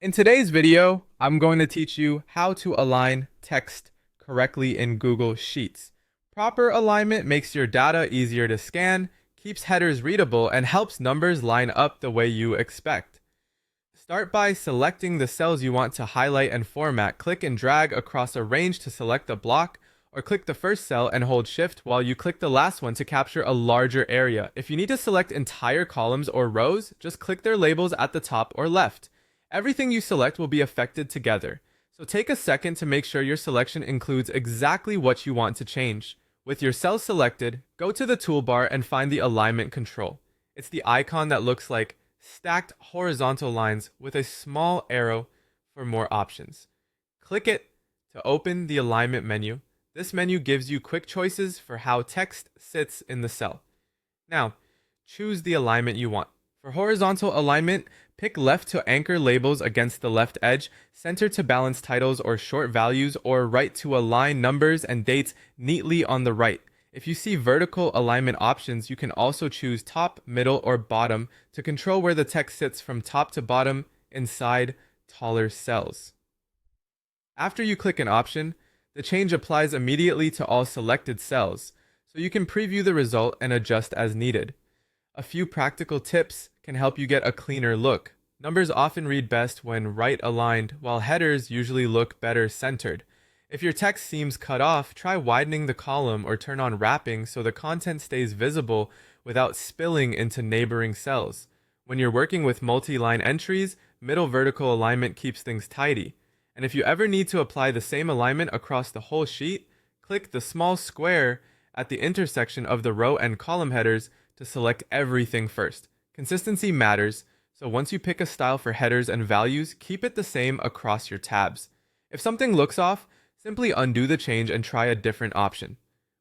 In today's video, I'm going to teach you how to align text correctly in Google Sheets. Proper alignment makes your data easier to scan, keeps headers readable, and helps numbers line up the way you expect. Start by selecting the cells you want to highlight and format. Click and drag across a range to select a block, or click the first cell and hold Shift while you click the last one to capture a larger area. If you need to select entire columns or rows, just click their labels at the top or left. Everything you select will be affected together, so take a second to make sure your selection includes exactly what you want to change. With your cells selected, go to the toolbar and find the alignment control. It's the icon that looks like stacked horizontal lines with a small arrow for more options. Click it to open the alignment menu. This menu gives you quick choices for how text sits in the cell. Now, choose the alignment you want. For horizontal alignment, pick left to anchor labels against the left edge, center to balance titles or short values, or right to align numbers and dates neatly on the right. If you see vertical alignment options, you can also choose top, middle, or bottom to control where the text sits from top to bottom inside taller cells. After you click an option, the change applies immediately to all selected cells, so you can preview the result and adjust as needed. A few practical tips can help you get a cleaner look. Numbers often read best when right aligned, while headers usually look better centered. If your text seems cut off, try widening the column or turn on wrapping so the content stays visible without spilling into neighboring cells. When you're working with multi-line entries, middle vertical alignment keeps things tidy. And if you ever need to apply the same alignment across the whole sheet, click the small square at the intersection of the row and column headers to select everything first. Consistency matters, so once you pick a style for headers and values, keep it the same across your tabs. If something looks off, simply undo the change and try a different option.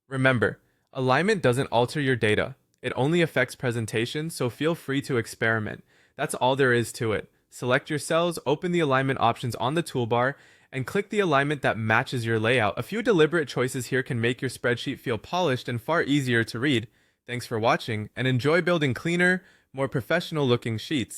Remember, alignment doesn't alter your data. It only affects presentation, so feel free to experiment. That's all there is to it. Select your cells, open the alignment options on the toolbar, and click the alignment that matches your layout. A few deliberate choices here can make your spreadsheet feel polished and far easier to read. Thanks for watching, and enjoy building cleaner, more professional looking sheets.